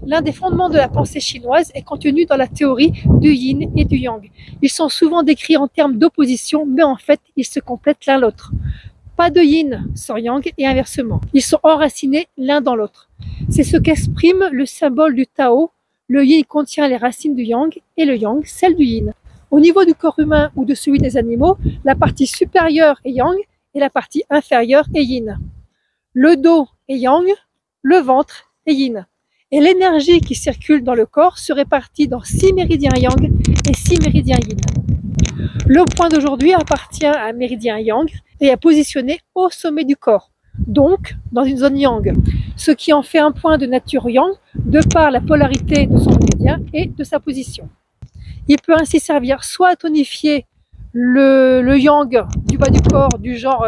L'un des fondements de la pensée chinoise est contenu dans la théorie du yin et du yang. Ils sont souvent décrits en termes d'opposition, mais en fait, ils se complètent l'un l'autre. Pas de yin sans yang et inversement. Ils sont enracinés l'un dans l'autre. C'est ce qu'exprime le symbole du Tao. Le yin contient les racines du yang et le yang, celles du yin. Au niveau du corps humain ou de celui des animaux, la partie supérieure est yang et la partie inférieure est yin. Le dos est yang, le ventre est yin. Et l'énergie qui circule dans le corps se répartit dans 6 méridiens yang et 6 méridiens yin. Le point d'aujourd'hui appartient à un méridien yang et est positionné au sommet du corps, donc dans une zone yang, ce qui en fait un point de nature yang de par la polarité de son méridien et de sa position. Il peut ainsi servir soit à tonifier le yang du bas du corps du genre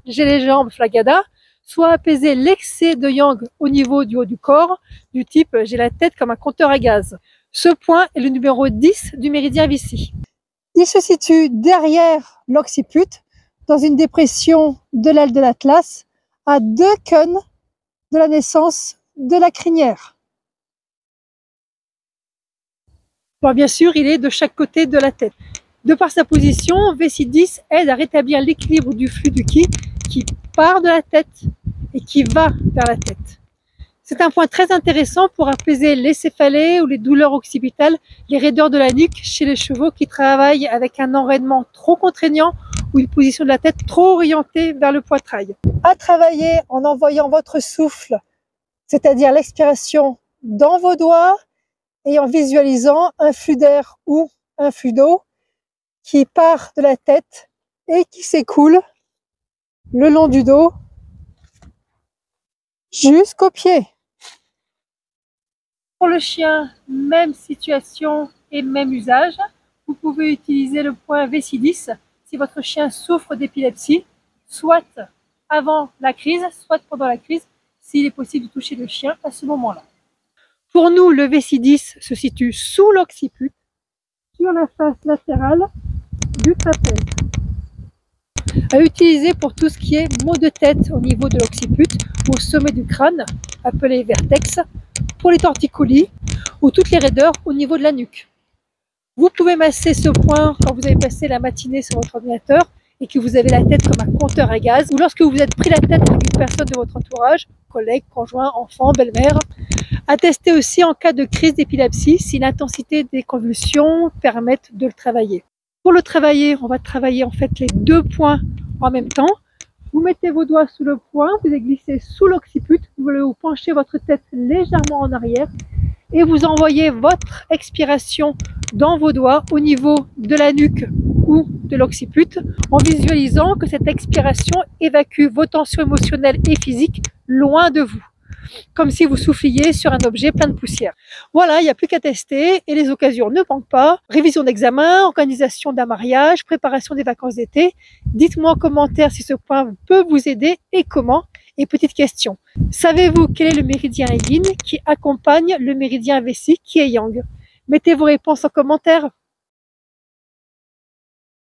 j'ai les jambes flagada, soit apaiser l'excès de yang au niveau du haut du corps, du type j'ai la tête comme un compteur à gaz. Ce point est le numéro 10 du méridien Vici. Il se situe derrière l'occiput, dans une dépression de l'aile de l'atlas, à 2 cônes de la naissance de la crinière. Bon, bien sûr, il est de chaque côté de la tête. De par sa position, VC10 aide à rétablir l'équilibre du flux du Qi qui part de la tête et qui va vers la tête. C'est un point très intéressant pour apaiser les céphalées ou les douleurs occipitales, les raideurs de la nuque chez les chevaux qui travaillent avec un enraînement trop contraignant ou une position de la tête trop orientée vers le poitrail. À travailler en envoyant votre souffle, c'est-à-dire l'expiration dans vos doigts et en visualisant un flux d'air ou un flux d'eau qui part de la tête et qui s'écoule le long du dos jusqu'aux pieds. Pour le chien, même situation et même usage. Vous pouvez utiliser le point VC10 si votre chien souffre d'épilepsie, soit avant la crise, soit pendant la crise, s'il est possible de toucher le chien à ce moment-là. Pour nous, le VC10 se situe sous l'occiput, sur la face latérale du trapèze. À utiliser pour tout ce qui est maux de tête au niveau de l'occiput ou au sommet du crâne, appelé vertex, pour les torticolis ou toutes les raideurs au niveau de la nuque. Vous pouvez masser ce point quand vous avez passé la matinée sur votre ordinateur et que vous avez la tête comme un compteur à gaz, ou lorsque vous êtes pris la tête avec une personne de votre entourage, collègue, conjoint, enfant, belle-mère. À tester aussi en cas de crise d'épilepsie si l'intensité des convulsions permet de le travailler. Pour le travailler, on va travailler en fait les 2 points en même temps. Vous mettez vos doigts sous le point, vous les glissez sous l'occiput, vous penchez votre tête légèrement en arrière et vous envoyez votre expiration dans vos doigts au niveau de la nuque ou de l'occiput en visualisant que cette expiration évacue vos tensions émotionnelles et physiques loin de vous, comme si vous souffliez sur un objet plein de poussière. Voilà, il n'y a plus qu'à tester et les occasions ne manquent pas. Révision d'examen, organisation d'un mariage, préparation des vacances d'été. Dites-moi en commentaire si ce point peut vous aider et comment. Et petite question, savez-vous quel est le méridien yin qui accompagne le méridien Vici qui est yang? Mettez vos réponses en commentaire.